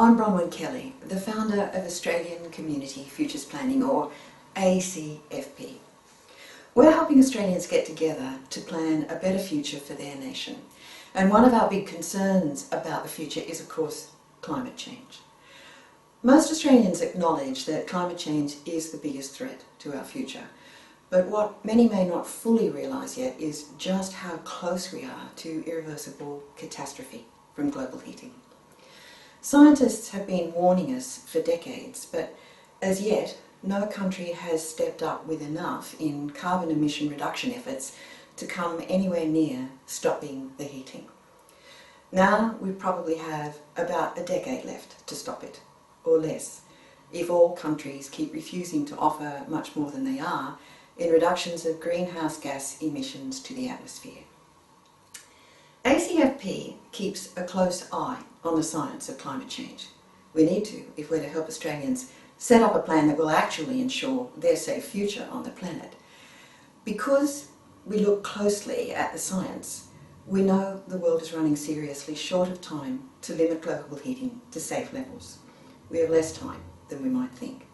I'm Bronwyn Kelly, the founder of Australian Community Futures Planning, or ACFP. We're helping Australians get together to plan a better future for their nation. And one of our big concerns about the future is, of course, climate change. Most Australians acknowledge that climate change is the biggest threat to our future. But what many may not fully realise yet is just how close we are to irreversible catastrophe from global heating. Scientists have been warning us for decades, but as yet, no country has stepped up with enough in carbon emission reduction efforts to come anywhere near stopping the heating. Now we probably have about a decade left to stop it, or less, if all countries keep refusing to offer much more than they are in reductions of greenhouse gas emissions to the atmosphere. ACFP keeps a close eye on the science of climate change. We need to if we're to help Australians set up a plan that will actually ensure their safe future on the planet. Because we look closely at the science, we know the world is running seriously short of time to limit global heating to safe levels. We have less time than we might think.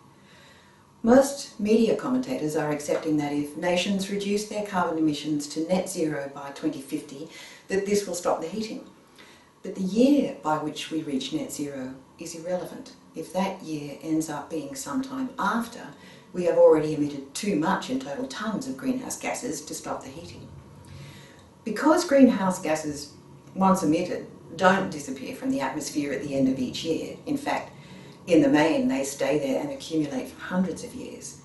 Most media commentators are accepting that if nations reduce their carbon emissions to net zero by 2050, that this will stop the heating. But the year by which we reach net zero is irrelevant if that year ends up being sometime after we have already emitted too much in total tonnes of greenhouse gases to stop the heating. Because greenhouse gases, once emitted, don't disappear from the atmosphere at the end of each year, in fact, in the main, they stay there and accumulate for hundreds of years.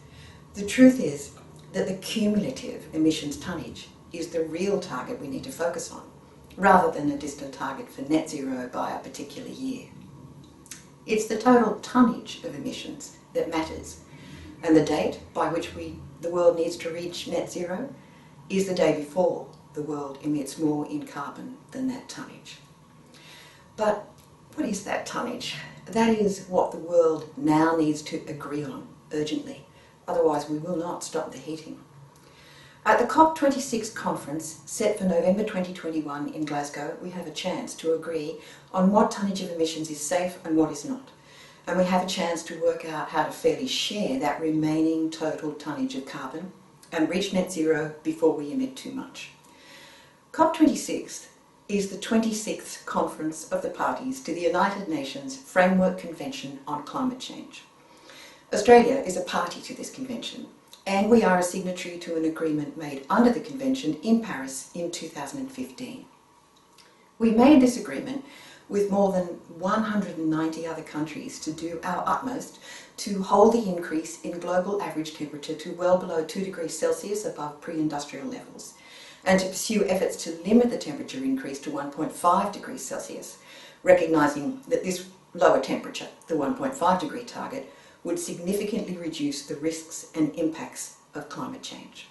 The truth is that the cumulative emissions tonnage is the real target we need to focus on, rather than a distant target for net zero by a particular year. It's the total tonnage of emissions that matters, and the date by which the world needs to reach net zero is the day before the world emits more in carbon than that tonnage. But what is that tonnage? That is what the world now needs to agree on urgently, otherwise we will not stop the heating. At the COP26 conference set for November 2021 in Glasgow, we have a chance to agree on what tonnage of emissions is safe and what is not. And we have a chance to work out how to fairly share that remaining total tonnage of carbon and reach net zero before we emit too much. COP26 is the 26th conference of the parties to the United Nations Framework Convention on Climate Change. Australia is a party to this convention, and we are a signatory to an agreement made under the convention in Paris in 2015. We made this agreement with more than 190 other countries to do our utmost to hold the increase in global average temperature to well below 2 degrees Celsius above pre-industrial levels, and to pursue efforts to limit the temperature increase to 1.5 degrees Celsius, recognising that this lower temperature, the 1.5 degree target, would significantly reduce the risks and impacts of climate change.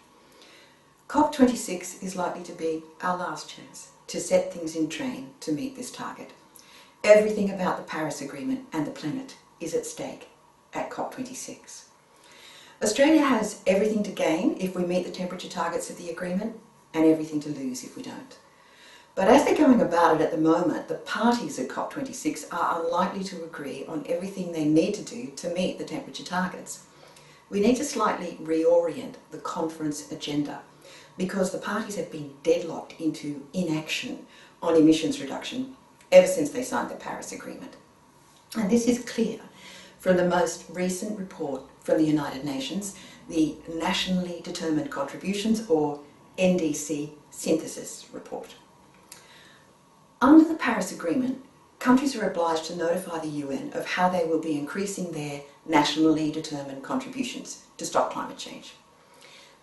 COP26 is likely to be our last chance to set things in train to meet this target. Everything about the Paris Agreement and the planet is at stake at COP26. Australia has everything to gain if we meet the temperature targets of the agreement, and everything to lose if we don't. But as they're going about it at the moment, the parties at COP26 are unlikely to agree on everything they need to do to meet the temperature targets. We need to slightly reorient the conference agenda because the parties have been deadlocked into inaction on emissions reduction ever since they signed the Paris Agreement. And this is clear from the most recent report from the United Nations, the Nationally Determined Contributions, or NDC synthesis report. Under the Paris Agreement, countries are obliged to notify the UN of how they will be increasing their nationally determined contributions to stop climate change.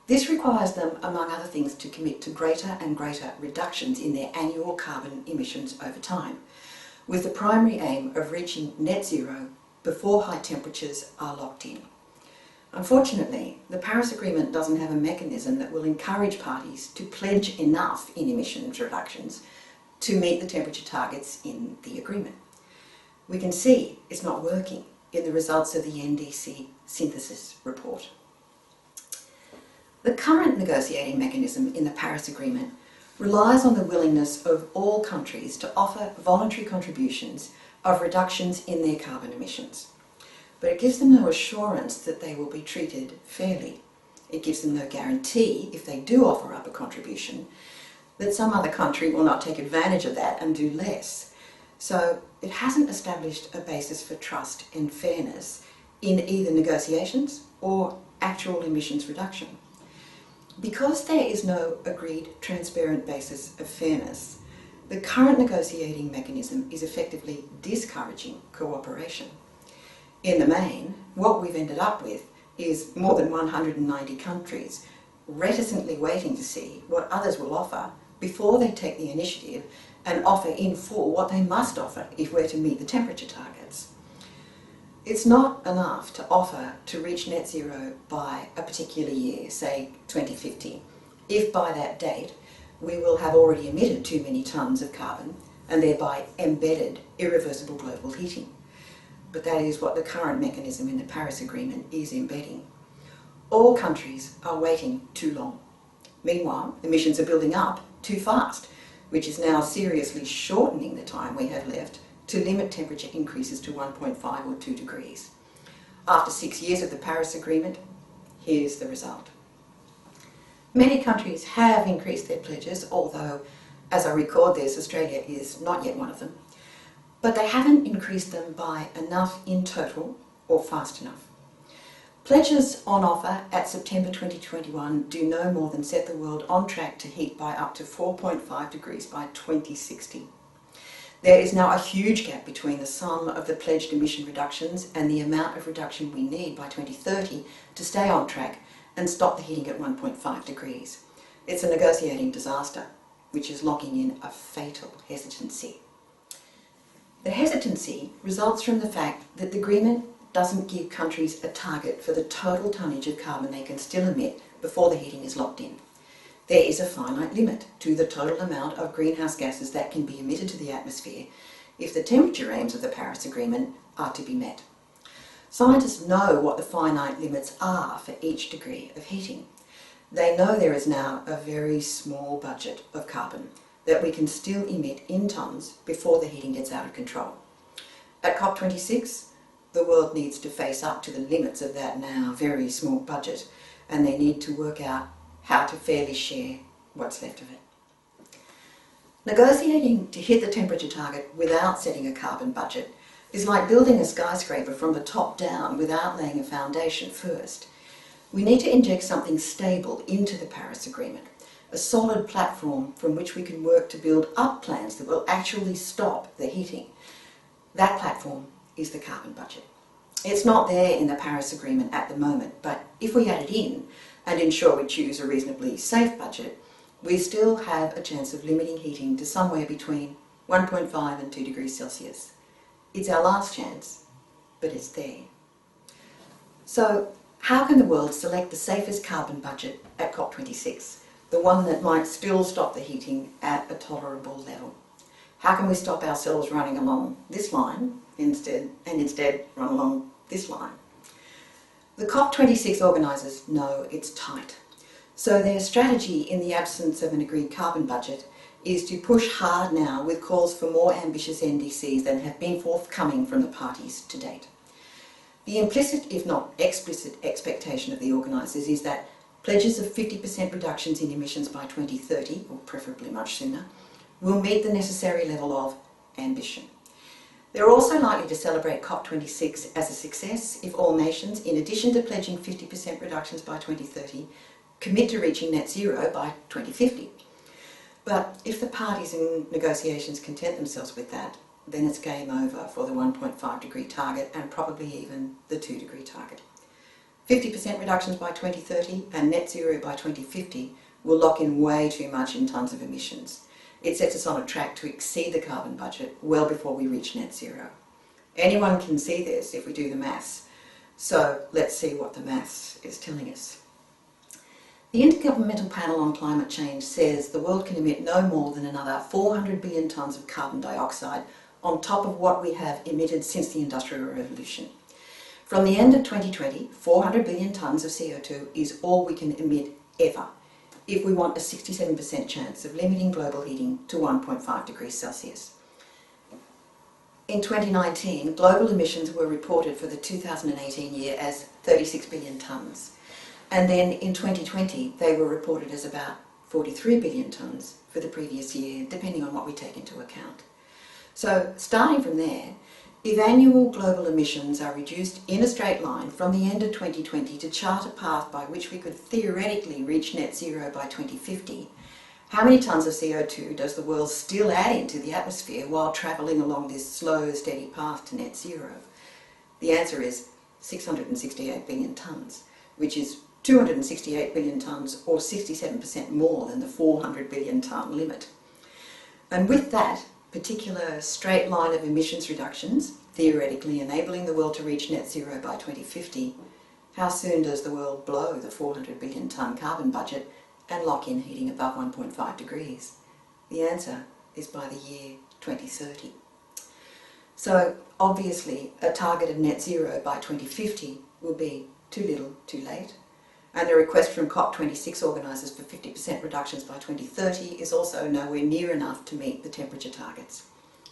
This requires them, among other things, to commit to greater and greater reductions in their annual carbon emissions over time, with the primary aim of reaching net zero before high temperatures are locked in. Unfortunately, the Paris Agreement doesn't have a mechanism that will encourage parties to pledge enough in emissions reductions to meet the temperature targets in the agreement. We can see it's not working in the results of the NDC synthesis report. The current negotiating mechanism in the Paris Agreement relies on the willingness of all countries to offer voluntary contributions of reductions in their carbon emissions. But it gives them no assurance that they will be treated fairly. It gives them no guarantee, if they do offer up a contribution, that some other country will not take advantage of that and do less. So it hasn't established a basis for trust and fairness in either negotiations or actual emissions reduction. Because there is no agreed transparent basis of fairness, the current negotiating mechanism is effectively discouraging cooperation. In the main, what we've ended up with is more than 190 countries reticently waiting to see what others will offer before they take the initiative and offer in full what they must offer if we're to meet the temperature targets. It's not enough to offer to reach net zero by a particular year, say 2050, if by that date we will have already emitted too many tonnes of carbon and thereby embedded irreversible global heating. But that is what the current mechanism in the Paris Agreement is embedding. All countries are waiting too long. Meanwhile, emissions are building up too fast, which is now seriously shortening the time we have left to limit temperature increases to 1.5 or 2 degrees. After 6 years of the Paris Agreement, here's the result. Many countries have increased their pledges, although, as I record this, Australia is not yet one of them. But they haven't increased them by enough in total or fast enough. Pledges on offer at September 2021 do no more than set the world on track to heat by up to 4.5 degrees by 2060. There is now a huge gap between the sum of the pledged emission reductions and the amount of reduction we need by 2030 to stay on track and stop the heating at 1.5 degrees. It's a negotiating disaster, which is locking in a fatal hesitancy. The hesitancy results from the fact that the agreement doesn't give countries a target for the total tonnage of carbon they can still emit before the heating is locked in. There is a finite limit to the total amount of greenhouse gases that can be emitted to the atmosphere if the temperature aims of the Paris Agreement are to be met. Scientists know what the finite limits are for each degree of heating. They know there is now a very small budget of carbon that we can still emit in tonnes before the heating gets out of control. At COP26, the world needs to face up to the limits of that now very small budget, and they need to work out how to fairly share what's left of it. Negotiating to hit the temperature target without setting a carbon budget is like building a skyscraper from the top down without laying a foundation first. We need to inject something stable into the Paris Agreement, a solid platform from which we can work to build up plans that will actually stop the heating. That platform is the carbon budget. It's not there in the Paris Agreement at the moment, but if we add it in and ensure we choose a reasonably safe budget, we still have a chance of limiting heating to somewhere between 1.5 and 2 degrees Celsius. It's our last chance, but it's there. So how can the world select the safest carbon budget at COP26? The one that might still stop the heating at a tolerable level? How can we stop ourselves running along this line instead run along this line? The COP26 organisers know it's tight. So their strategy in the absence of an agreed carbon budget is to push hard now with calls for more ambitious NDCs than have been forthcoming from the parties to date. The implicit, if not explicit, expectation of the organisers is that pledges of 50% reductions in emissions by 2030, or preferably much sooner, will meet the necessary level of ambition. They're also likely to celebrate COP26 as a success if all nations, in addition to pledging 50% reductions by 2030, commit to reaching net zero by 2050. But if the parties in negotiations content themselves with that, then it's game over for the 1.5 degree target and probably even the 2 degree target. 50% reductions by 2030 and net zero by 2050 will lock in way too much in tonnes of emissions. It sets us on a track to exceed the carbon budget well before we reach net zero. Anyone can see this if we do the maths. So let's see what the maths is telling us. The Intergovernmental Panel on Climate Change says the world can emit no more than another 400 billion tonnes of carbon dioxide on top of what we have emitted since the Industrial Revolution. From the end of 2020, 400 billion tonnes of CO2 is all we can emit ever, if we want a 67% chance of limiting global heating to 1.5 degrees Celsius. in 2019, global emissions were reported for the 2018 year as 36 billion tonnes. And then in 2020, they were reported as about 43 billion tonnes for the previous year, depending on what we take into account. So starting from there, if annual global emissions are reduced in a straight line from the end of 2020 to chart a path by which we could theoretically reach net zero by 2050, how many tonnes of CO2 does the world still add into the atmosphere while travelling along this slow, steady path to net zero? The answer is 668 billion tonnes, which is 268 billion tonnes or 67% more than the 400 billion tonne limit. And with that particular straight line of emissions reductions, theoretically enabling the world to reach net zero by 2050, how soon does the world blow the 400 billion tonne carbon budget and lock in heating above 1.5 degrees? The answer is by the year 2030. So obviously a target of net zero by 2050 will be too little, too late. And the request from COP26 organisers for 50% reductions by 2030 is also nowhere near enough to meet the temperature targets.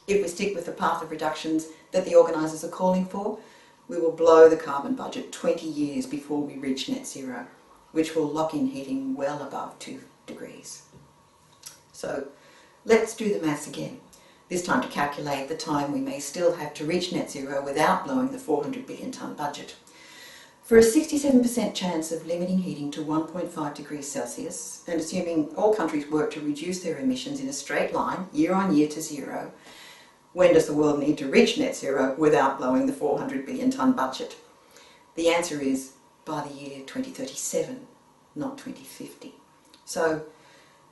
If we stick with the path of reductions that the organisers are calling for, we will blow the carbon budget 20 years before we reach net zero, which will lock in heating well above 2 degrees. So let's do the maths again, this time to calculate the time we may still have to reach net zero without blowing the 400 billion tonne budget. For a 67% chance of limiting heating to 1.5 degrees Celsius, and assuming all countries work to reduce their emissions in a straight line, year on year to zero, when does the world need to reach net zero without blowing the 400 billion tonne budget? The answer is by the year 2037, not 2050. So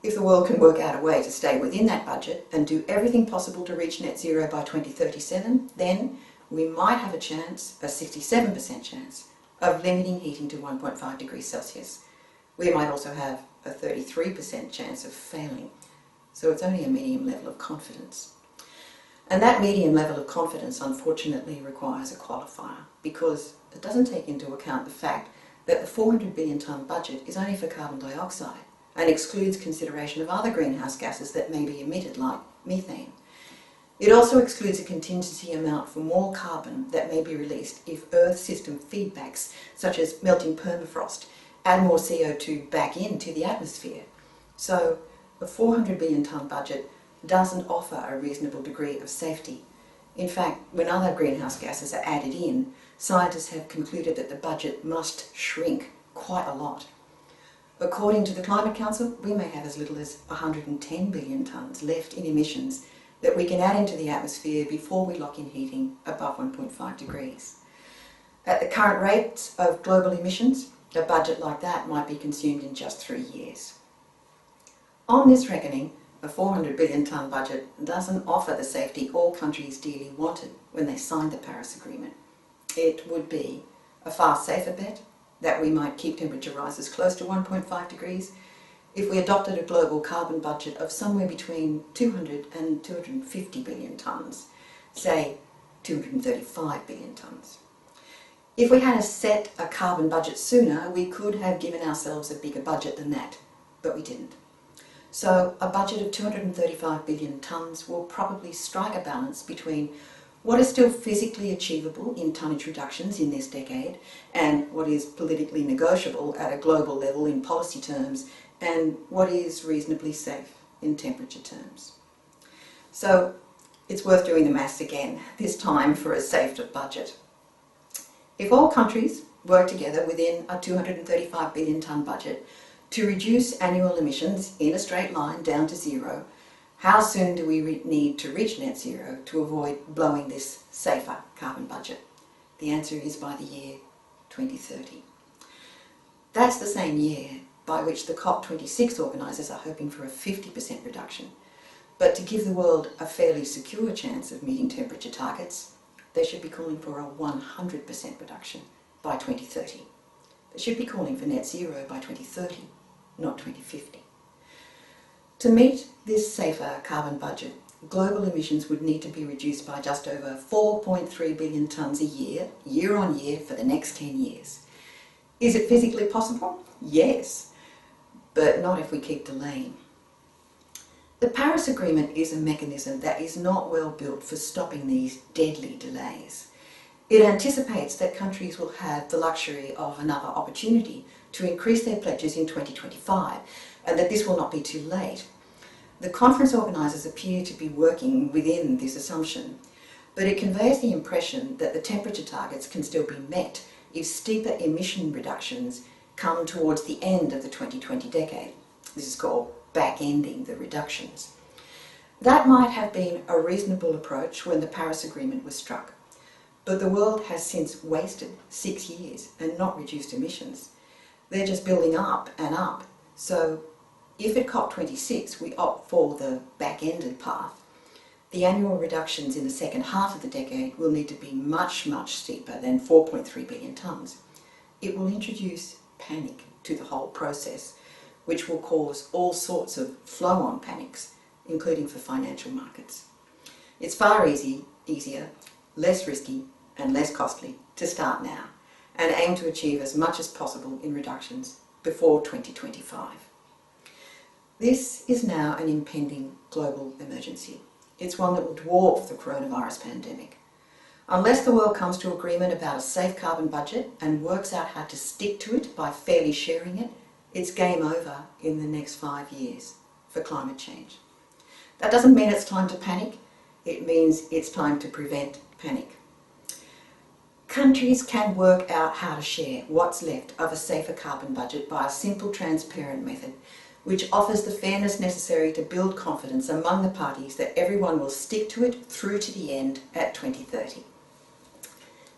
if the world can work out a way to stay within that budget and do everything possible to reach net zero by 2037, then we might have a chance, a 67% chance, of limiting heating to 1.5 degrees Celsius. We might also have a 33% chance of failing. So it's only a medium level of confidence. And that medium level of confidence unfortunately requires a qualifier, because it doesn't take into account the fact that the 400 billion tonne budget is only for carbon dioxide and excludes consideration of other greenhouse gases that may be emitted, like methane. It also excludes a contingency amount for more carbon that may be released if Earth system feedbacks, such as melting permafrost, add more CO2 back into the atmosphere. So a 400 billion tonne budget doesn't offer a reasonable degree of safety. In fact, when other greenhouse gases are added in, scientists have concluded that the budget must shrink quite a lot. According to the Climate Council, we may have as little as 110 billion tonnes left in emissions that we can add into the atmosphere before we lock in heating above 1.5 degrees. At the current rates of global emissions, a budget like that might be consumed in just 3 years. On this reckoning, a 400 billion tonne budget doesn't offer the safety all countries dearly wanted when they signed the Paris Agreement. It would be a far safer bet that we might keep temperature rises close to 1.5 degrees if we adopted a global carbon budget of somewhere between 200 and 250 billion tonnes, say 235 billion tonnes. If we had set a carbon budget sooner, we could have given ourselves a bigger budget than that, but we didn't. So a budget of 235 billion tonnes will probably strike a balance between what is still physically achievable in tonnage reductions in this decade and what is politically negotiable at a global level in policy terms and what is reasonably safe in temperature terms. So it's worth doing the maths again, this time for a safer budget. If all countries work together within a 235 billion tonne budget to reduce annual emissions in a straight line down to zero, how soon do we need to reach net zero to avoid blowing this safer carbon budget? The answer is by the year 2030. That's the same year by which the COP26 organisers are hoping for a 50% reduction. But to give the world a fairly secure chance of meeting temperature targets, they should be calling for a 100% reduction by 2030. They should be calling for net zero by 2030, not 2050. To meet this safer carbon budget, global emissions would need to be reduced by just over 4.3 billion tonnes a year, year on year, for the next 10 years. Is it physically possible? Yes, but not if we keep delaying. The Paris Agreement is a mechanism that is not well built for stopping these deadly delays. It anticipates that countries will have the luxury of another opportunity to increase their pledges in 2025, and that this will not be too late. The conference organisers appear to be working within this assumption, but it conveys the impression that the temperature targets can still be met if steeper emission reductions come towards the end of the 2020 decade. This is called back-ending the reductions. That might have been a reasonable approach when the Paris Agreement was struck, but the world has since wasted 6 years and not reduced emissions. They're just building up and up. So if at COP26 we opt for the back-ended path, the annual reductions in the second half of the decade will need to be much, much steeper than 4.3 billion tonnes. It will introduce panic to the whole process, which will cause all sorts of flow-on panics, including for financial markets. It's far easier, less risky and less costly to start now and aim to achieve as much as possible in reductions before 2025. This is now an impending global emergency. It's one that will dwarf the coronavirus pandemic. Unless the world comes to agreement about a safe carbon budget and works out how to stick to it by fairly sharing it, it's game over in the next 5 years for climate change. That doesn't mean it's time to panic. It means it's time to prevent panic. Countries can work out how to share what's left of a safer carbon budget by a simple, transparent method which offers the fairness necessary to build confidence among the parties that everyone will stick to it through to the end at 2030.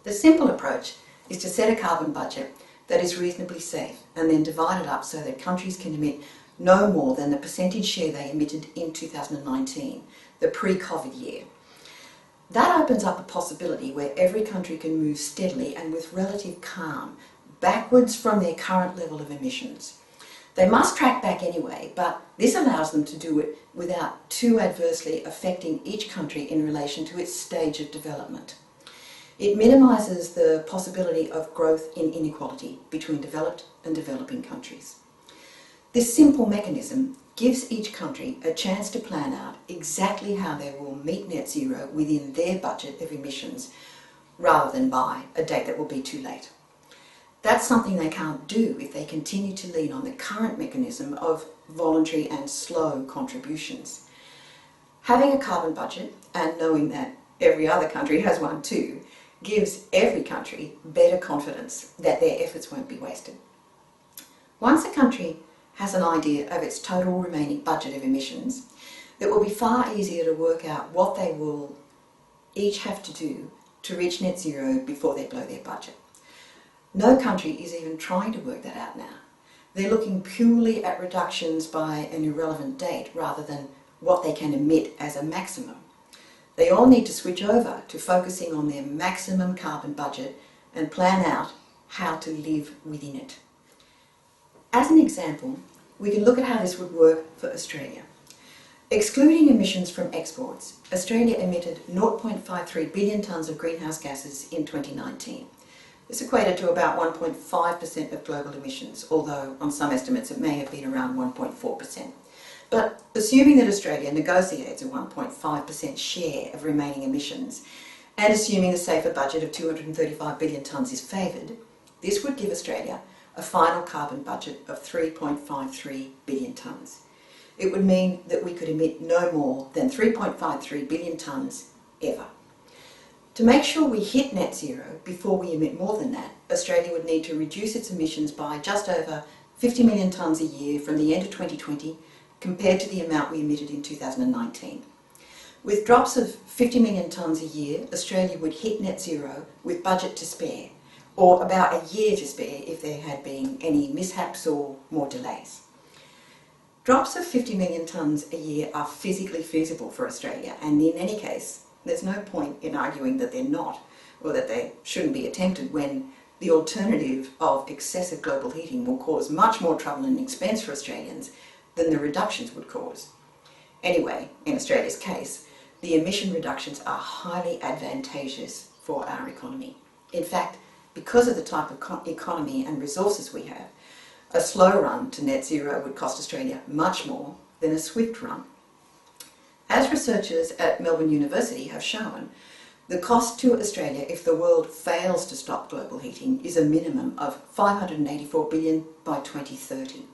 The simple approach is to set a carbon budget that is reasonably safe and then divide it up so that countries can emit no more than the percentage share they emitted in 2019, the pre-COVID year. That opens up a possibility where every country can move steadily and with relative calm backwards from their current level of emissions. They must track back anyway, but this allows them to do it without too adversely affecting each country in relation to its stage of development. It minimises the possibility of growth in inequality between developed and developing countries. This simple mechanism gives each country a chance to plan out exactly how they will meet net zero within their budget of emissions, rather than by a date that will be too late. That's something they can't do if they continue to lean on the current mechanism of voluntary and slow contributions. Having a carbon budget, and knowing that every other country has one too, gives every country better confidence that their efforts won't be wasted. Once a country has an idea of its total remaining budget of emissions, it will be far easier to work out what they will each have to do to reach net zero before they blow their budget. No country is even trying to work that out now. They're looking purely at reductions by an irrelevant date rather than what they can emit as a maximum. They all need to switch over to focusing on their maximum carbon budget and plan out how to live within it. As an example, we can look at how this would work for Australia. Excluding emissions from exports, Australia emitted 0.53 billion tonnes of greenhouse gases in 2019. This equated to about 1.5% of global emissions, although on some estimates it may have been around 1.4%. But assuming that Australia negotiates a 1.5% share of remaining emissions, and assuming a safer budget of 235 billion tonnes is favoured, this would give Australia a final carbon budget of 3.53 billion tonnes. It would mean that we could emit no more than 3.53 billion tonnes ever. To make sure we hit net zero before we emit more than that, Australia would need to reduce its emissions by just over 50 million tonnes a year from the end of 2020 compared to the amount we emitted in 2019. With drops of 50 million tonnes a year, Australia would hit net zero with budget to spare, or about a year to spare if there had been any mishaps or more delays. Drops of 50 million tonnes a year are physically feasible for Australia, and in any case, there's no point in arguing that they're not, or that they shouldn't be attempted when the alternative of excessive global heating will cause much more trouble and expense for Australians than the reductions would cause. Anyway, in Australia's case, the emission reductions are highly advantageous for our economy. In fact, because of the type of economy and resources we have, a slow run to net zero would cost Australia much more than a swift run. As researchers at Melbourne University have shown, the cost to Australia if the world fails to stop global heating is a minimum of $584 billion by 2030.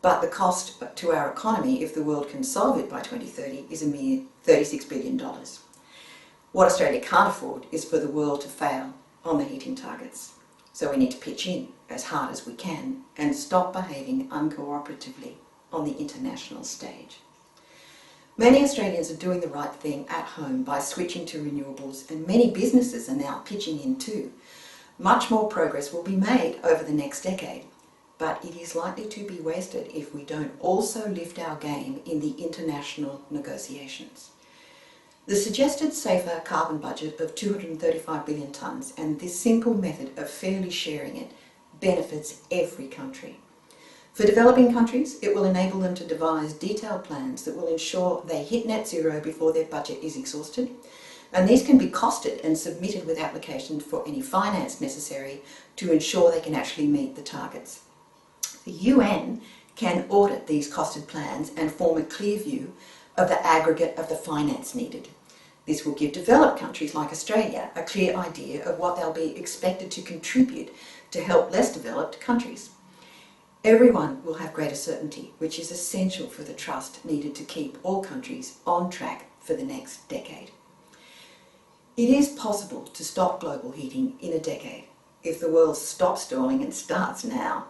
But the cost to our economy if the world can solve it by 2030 is a mere $36 billion. What Australia can't afford is for the world to fail on the heating targets. So we need to pitch in as hard as we can and stop behaving uncooperatively on the international stage. Many Australians are doing the right thing at home by switching to renewables, and many businesses are now pitching in too. Much more progress will be made over the next decade, but it is likely to be wasted if we don't also lift our game in the international negotiations. The suggested safer carbon budget of 235 billion tonnes and this simple method of fairly sharing it benefits every country. For developing countries, it will enable them to devise detailed plans that will ensure they hit net zero before their budget is exhausted, and these can be costed and submitted with applications for any finance necessary to ensure they can actually meet the targets. The UN can audit these costed plans and form a clear view of the aggregate of the finance needed. This will give developed countries like Australia a clear idea of what they'll be expected to contribute to help less developed countries. Everyone will have greater certainty, which is essential for the trust needed to keep all countries on track for the next decade. It is possible to stop global heating in a decade if the world stops stalling and starts now.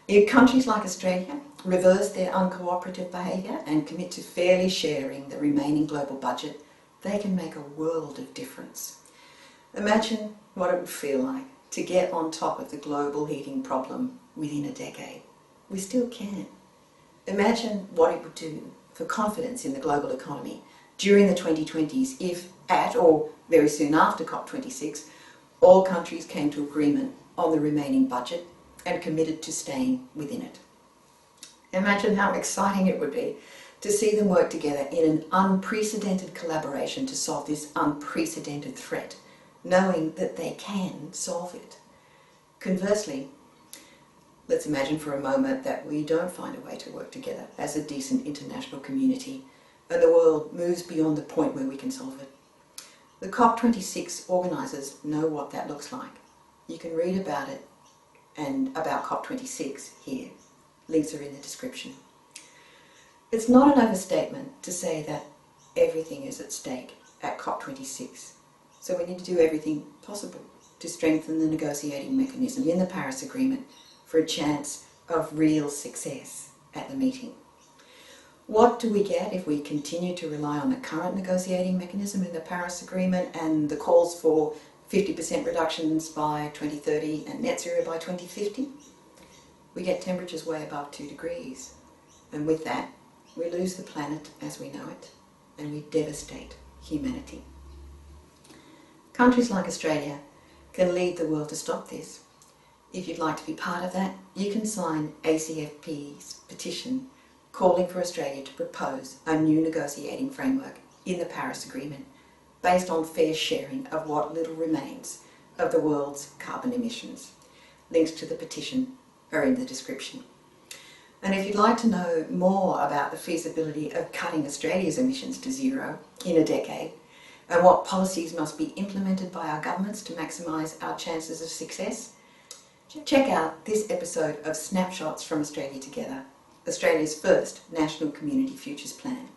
If countries like Australia reverse their uncooperative behaviour and commit to fairly sharing the remaining global budget, they can make a world of difference. Imagine what it would feel like to get on top of the global heating problem within a decade. We still can. Imagine what it would do for confidence in the global economy during the 2020s if, at or very soon after COP26, all countries came to agreement on the remaining budget and committed to staying within it. Imagine how exciting it would be to see them work together in an unprecedented collaboration to solve this unprecedented threat, knowing that they can solve it. Conversely, let's imagine for a moment that we don't find a way to work together as a decent international community and the world moves beyond the point where we can solve it. The COP26 organisers know what that looks like. You can read about it and about COP26 here. Links are in the description. It's not an overstatement to say that everything is at stake at COP26, so we need to do everything possible to strengthen the negotiating mechanism in the Paris Agreement for a chance of real success at the meeting. What do we get if we continue to rely on the current negotiating mechanism in the Paris Agreement and the calls for 50% reductions by 2030 and net zero by 2050? We get temperatures way above 2 degrees, and with that we lose the planet as we know it and we devastate humanity. Countries like Australia can lead the world to stop this. If you'd like to be part of that, you can sign ACFP's petition calling for Australia to propose a new negotiating framework in the Paris Agreement based on fair sharing of what little remains of the world's carbon emissions. Links to the petition are in the description. And if you'd like to know more about the feasibility of cutting Australia's emissions to zero in a decade and what policies must be implemented by our governments to maximise our chances of success, check out this episode of Snapshots from Australia Together, Australia's first National Community Futures Plan.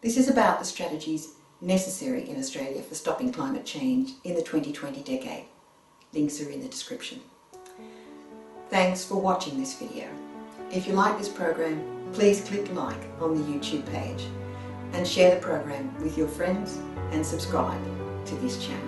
This is about the strategies necessary in Australia for stopping climate change in the 2020 decade. Links are in the description. Thanks for watching this video. If you like this program, please click like on the YouTube page and share the program with your friends and subscribe to this channel.